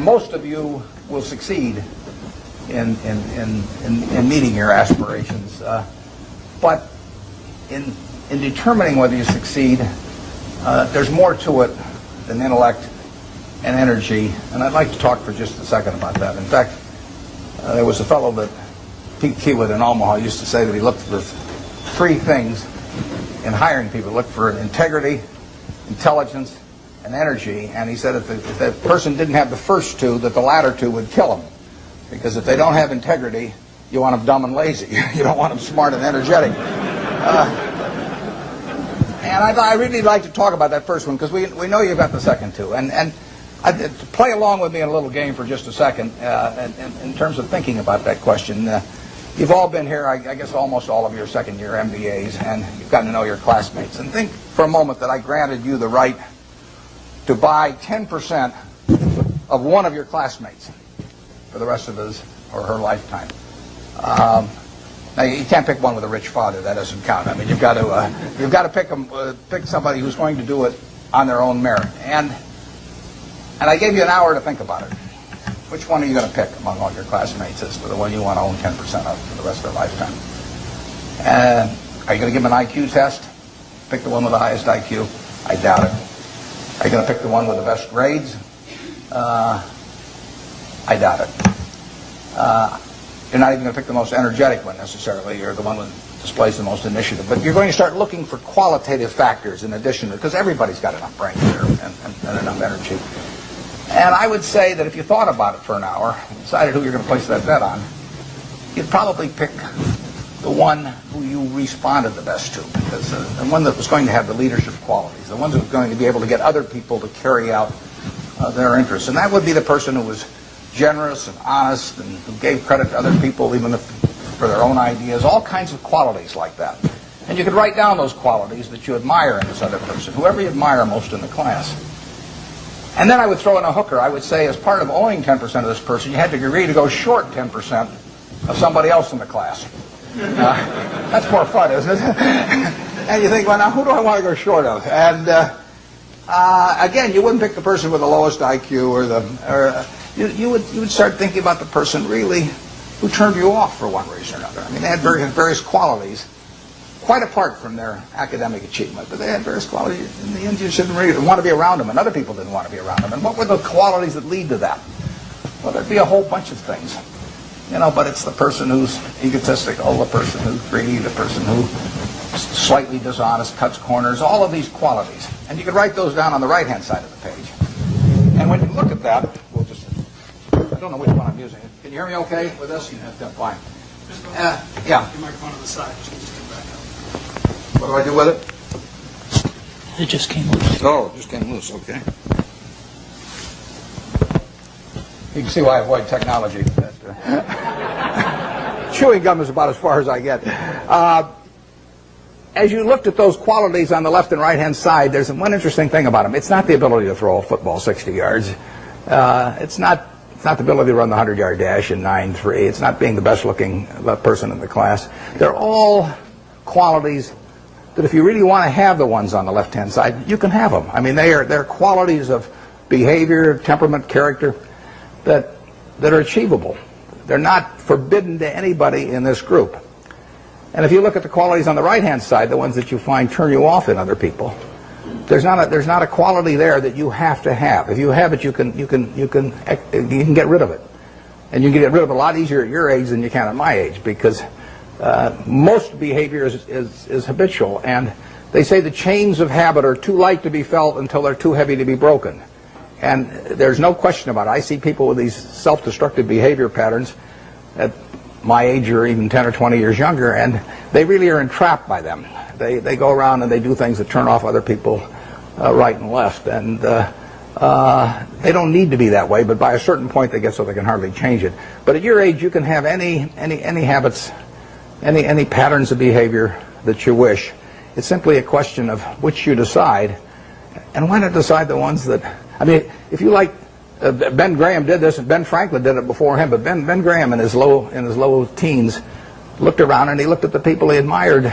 most of you will succeed in meeting your aspirations. But in determining whether you succeed, there's more to it than intellect and energy, and I'd like to talk for just a second about that. In fact, there was a fellow that Pete Kiewit in Omaha used to say that he looked for three things in hiring people. He looked for integrity, intelligence, and energy, and he said if that person didn't have the first two, that the latter two would kill him. Because if they don't have integrity, you want them dumb and lazy. You don't want them smart and energetic. And I really like to talk about that first one, because we know you've got the second two. And to play along with me in a little game for just a second, in terms of thinking about that question. You've all been here, I guess almost all of your second-year MBAs, and you've gotten to know your classmates. And think for a moment that I granted you the right to buy 10% of one of your classmates for the rest of his or her lifetime. Now you can't pick one with a rich father. That doesn't count. I mean, you've got to pick somebody who's going to do it on their own merit. And I gave you an hour to think about it. Which one are you going to pick among all your classmates as to the one you want to own 10% of for the rest of their lifetime? And are you going to give them an IQ test? Pick the one with the highest IQ? I doubt it. Are you going to pick the one with the best grades? I doubt it. You're not even going to pick the most energetic one necessarily, or the one that displays the most initiative. But you're going to start looking for qualitative factors in addition to, because everybody's got enough brain there and enough energy. And I would say that if you thought about it for an hour and decided who you're going to place that bet on, you'd probably pick the one who you responded the best to, because the one that was going to have the leadership qualities, the one that was going to be able to get other people to carry out their interests. And that would be the person who was generous and honest and who gave credit to other people even for their own ideas, all kinds of qualities like that. And you could write down those qualities that you admire in this other person, whoever you admire most in the class. And then I would throw in a hooker. I would say as part of owning 10% of this person, you had to agree to go short 10% of somebody else in the class. That's more fun, isn't it? And you think, well, now who do I want to go short of? And again, you wouldn't pick the person with the lowest IQ you would start thinking about the person really who turned you off for one reason or another. I mean, they had various qualities, quite apart from their academic achievement, but they had various qualities. In the end, you didn't really want to be around them, and other people didn't want to be around them. And what were the qualities that lead to that? Well, there'd be a whole bunch of things, but it's the person who's egotistical, the person who's greedy, the person who's slightly dishonest, cuts corners, all of these qualities. And you could write those down on the right-hand side of the page. And when you look at that, I don't know which one I'm using. Can you hear me okay with this? Yeah, fine. Yeah. Your microphone on the side. Just needs to come back up. What do I do with it? It just came loose. Oh, it just came loose. Okay. You can see why I avoid technology. Chewing gum is about as far as I get. As you looked at those qualities on the left and right-hand side, there's one interesting thing about them. It's not the ability to throw a football 60 yards. It's not the ability to run the 100-yard dash in 9.3. It's not being the best-looking person in the class. They're all qualities that if you really want to have the ones on the left-hand side, you can have them. I mean, they're qualities of behavior, temperament, character that are achievable. They're not forbidden to anybody in this group. And if you look at the qualities on the right-hand side, the ones that you find turn you off in other people, there's not a quality there that you have to have. If you have it, you can get rid of it, and you can get rid of it a lot easier at your age than you can at my age, because most behavior is habitual, and they say the chains of habit are too light to be felt until they're too heavy to be broken. And there's no question about it. I see people with these self-destructive behavior patterns at my age or even 10 or 20 years younger, and they really are entrapped by them. They go around and they do things that turn off other people right and left, and they don't need to be that way, but by a certain point they get so they can hardly change it. But at your age, you can have any habits, any patterns of behavior that you wish. It's simply a question of which you decide, and why not decide the ones that, I mean, if you like, Ben Graham did this, and Ben Franklin did it before him, but Ben Graham in his low teens looked around and he looked at the people he admired,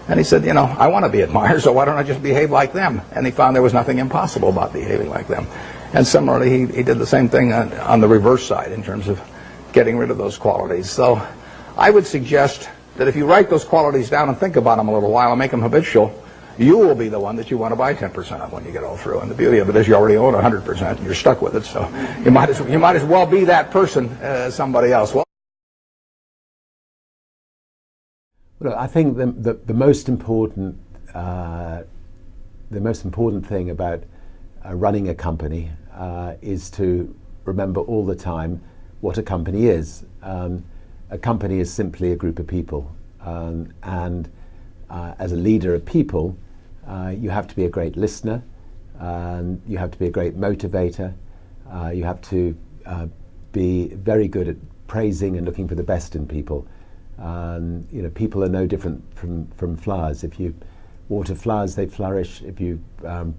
and he said, I want to be admired, so why don't I just behave like them? And he found there was nothing impossible about behaving like them. And similarly, he did the same thing on the reverse side in terms of getting rid of those qualities. So I would suggest that if you write those qualities down and think about them a little while and make them habitual, you will be the one that you want to buy 10% of when you get all through. And the beauty of it is you already own 100% and you're stuck with it. So you might as well be that person as somebody else. Well, look, I think the most important thing about running a company is to remember all the time what a company is. A company is simply a group of people, and as a leader of people, you have to be a great listener, you have to be a great motivator, you have to be very good at praising and looking for the best in people. People are no different from flowers. If you water flowers, they flourish. If you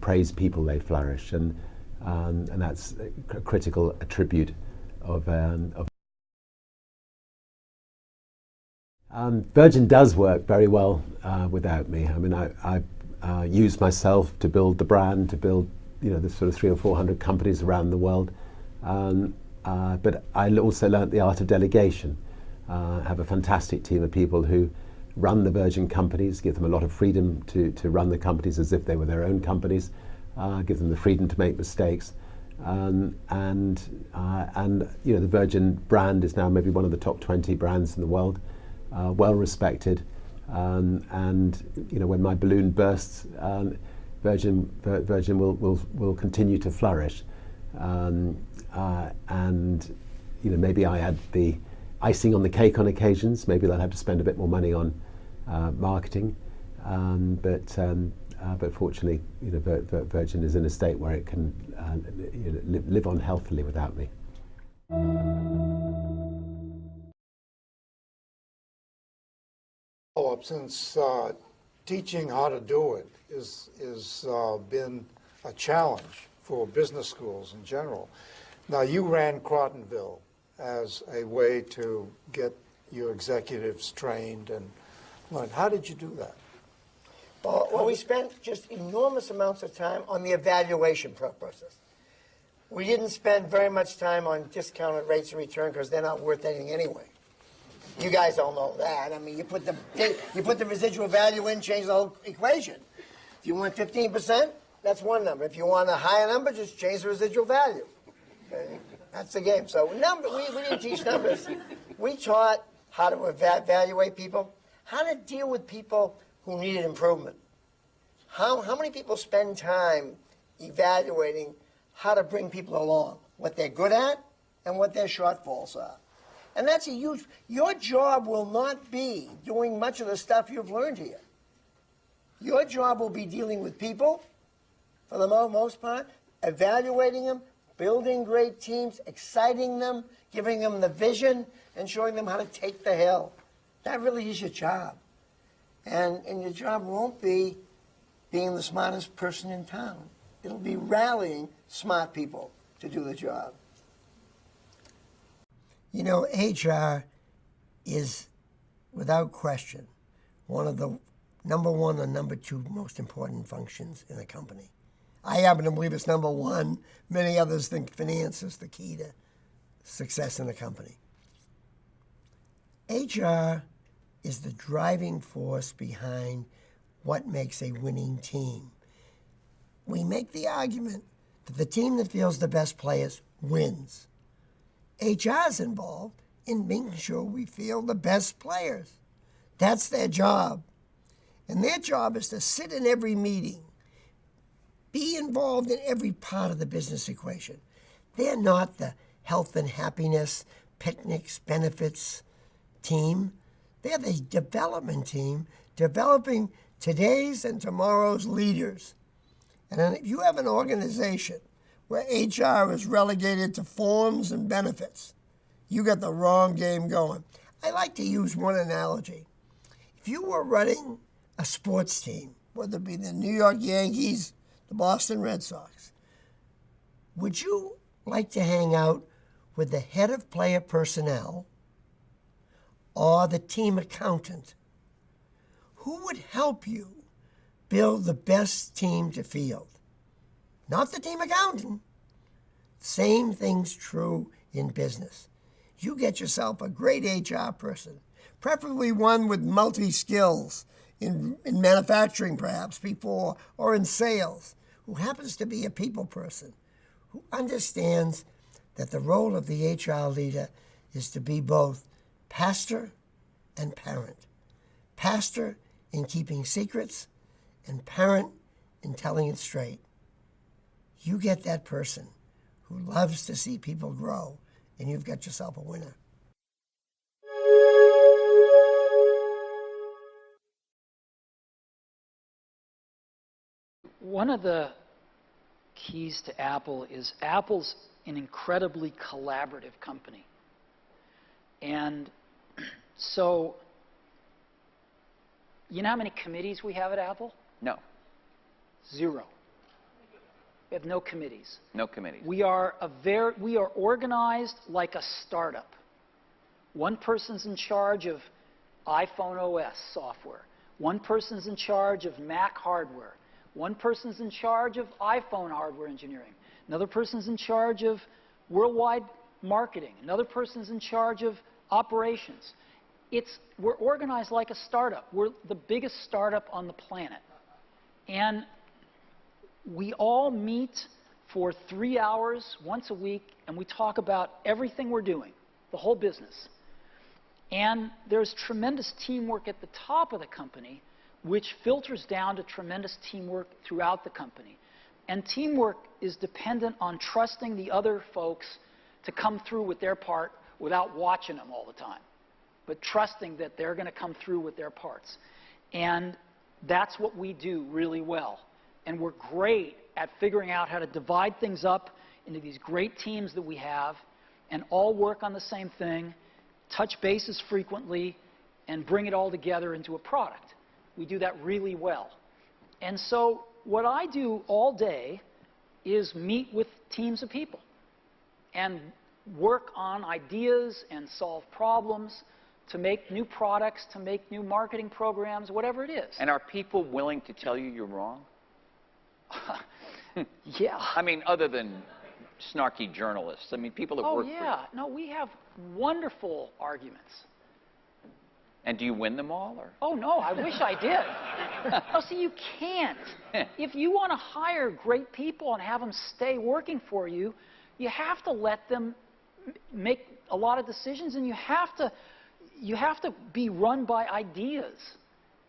praise people, they flourish, and that's a critical attribute of Virgin does work very well without me. I mean, I use myself to build the brand, to build the sort of 300 or 400 companies around the world. But I also learnt the art of delegation. I have a fantastic team of people who run the Virgin companies, give them a lot of freedom to run the companies as if they were their own companies, give them the freedom to make mistakes. And the Virgin brand is now maybe one of the top 20 brands in the world, well respected. And when my balloon bursts, Virgin will continue to flourish. Maybe I add the icing on the cake on occasions. Maybe they'll have to spend a bit more money on marketing, but fortunately, Virgin is in a state where it can live on healthily without me. Since teaching how to do it is been a challenge for business schools in general. Now, you ran Crotonville as a way to get your executives trained and learn. How did you do that? Well, we spent just enormous amounts of time on the evaluation process. We didn't spend very much time on discounted rates of return because they're not worth anything anyway. You guys all know that. I mean, you put the residual value in, change the whole equation. If you want 15%, that's one number. If you want a higher number, just change the residual value. Okay? That's the game. So we didn't teach numbers. We taught how to evaluate people, how to deal with people who needed improvement. How many people spend time evaluating how to bring people along, what they're good at and what their shortfalls are. And that's a huge, your job will not be doing much of the stuff you've learned here. Your job will be dealing with people, for the most part, evaluating them, building great teams, exciting them, giving them the vision, and showing them how to take the hill. That really is your job. And your job won't be being the smartest person in town. It'll be rallying smart people to do the job. You know, HR is, without question, one of the number one or number two most important functions in a company. I happen to believe it's number one. Many others think finance is the key to success in a company. HR is the driving force behind what makes a winning team. We make the argument that the team that fields the best players wins. HR is involved in making sure we field the best players. That's their job. And their job is to sit in every meeting, be involved in every part of the business equation. They're not the health and happiness, picnics, benefits team. They're the development team, developing today's and tomorrow's leaders. And if you have an organization where HR is relegated to forms and benefits, you got the wrong game going. I like to use one analogy. If you were running a sports team, whether it be the New York Yankees, the Boston Red Sox, would you like to hang out with the head of player personnel or the team accountant? Who would help you build the best team to field? Not the team accountant, Same thing's true in business. You get yourself a great HR person, preferably one with multi-skills in manufacturing perhaps before, or in sales, who happens to be a people person, who understands that the role of the HR leader is to be both pastor and parent. Pastor in keeping secrets, and parent in telling it straight. You get that person who loves to see people grow, and you've got yourself a winner. One of the keys to Apple is Apple's an incredibly collaborative company. And so, you know how many committees we have at Apple? No. 0. We have no committees. No committees. We are organized like a startup. One person's in charge of iPhone OS software. One person's in charge of Mac hardware. One person's in charge of iPhone hardware engineering. Another person's in charge of worldwide marketing. Another person's in charge of operations. We're organized like a startup. We're the biggest startup on the planet. And we all meet for 3 hours once a week, and we talk about everything we're doing, the whole business. And there's tremendous teamwork at the top of the company, which filters down to tremendous teamwork throughout the company. And teamwork is dependent on trusting the other folks to come through with their part without watching them all the time, but trusting that they're going to come through with their parts. And that's what we do really well. And we're great at figuring out how to divide things up into these great teams that we have and all work on the same thing, touch bases frequently, and bring it all together into a product. We do that really well. And so what I do all day is meet with teams of people and work on ideas and solve problems to make new products, to make new marketing programs, whatever it is. And are people willing to tell you you're wrong? Yeah. I mean, other than snarky journalists. I mean, people that work for you. Oh, yeah. No, we have wonderful arguments. And do you win them all? Or? Oh, no, I wish I did. No, see, you can't. If you want to hire great people and have them stay working for you, you have to let them make a lot of decisions, and you have to be run by ideas,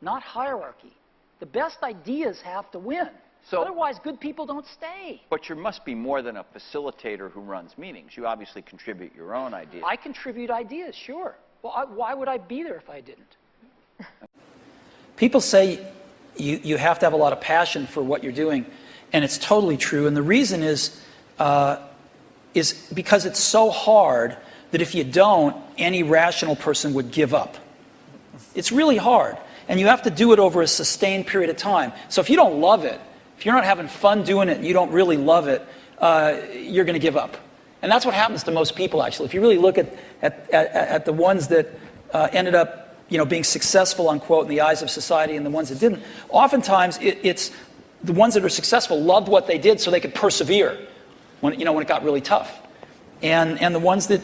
not hierarchy. The best ideas have to win. So, otherwise, good people don't stay. But you must be more than a facilitator who runs meetings. You obviously contribute your own ideas. I contribute ideas, sure. Well, why would I be there if I didn't? People say you have to have a lot of passion for what you're doing, and it's totally true. And the reason is because it's so hard that if you don't, any rational person would give up. It's really hard, and you have to do it over a sustained period of time. So if you don't love it, if you're not having fun doing it and you don't really love it, you're going to give up. And that's what happens to most people, actually. If you really look at the ones that ended up, being successful, unquote, in the eyes of society, and the ones that didn't, oftentimes it's the ones that are successful loved what they did so they could persevere when it got really tough. And the ones that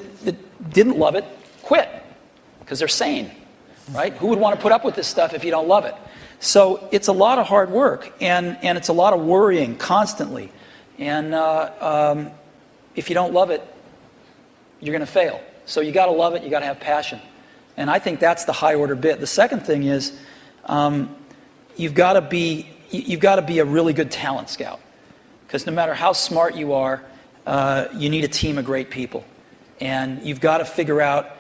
didn't love it quit because they're sane, right? Who would want to put up with this stuff if you don't love it? So it's a lot of hard work, and it's a lot of worrying constantly. And if you don't love it, you're going to fail. So you got to love it. You got to have passion. And I think that's the high order bit. The second thing is you've got to be a really good talent scout, because no matter how smart you are, you need a team of great people, and you've got to figure out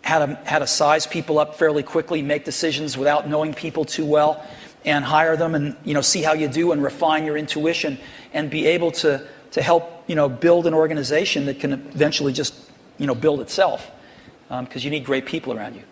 how to size people up fairly quickly, make decisions without knowing people too well, and hire them, and see how you do, and refine your intuition, and be able to help build an organization that can eventually just build itself, because you need great people around you.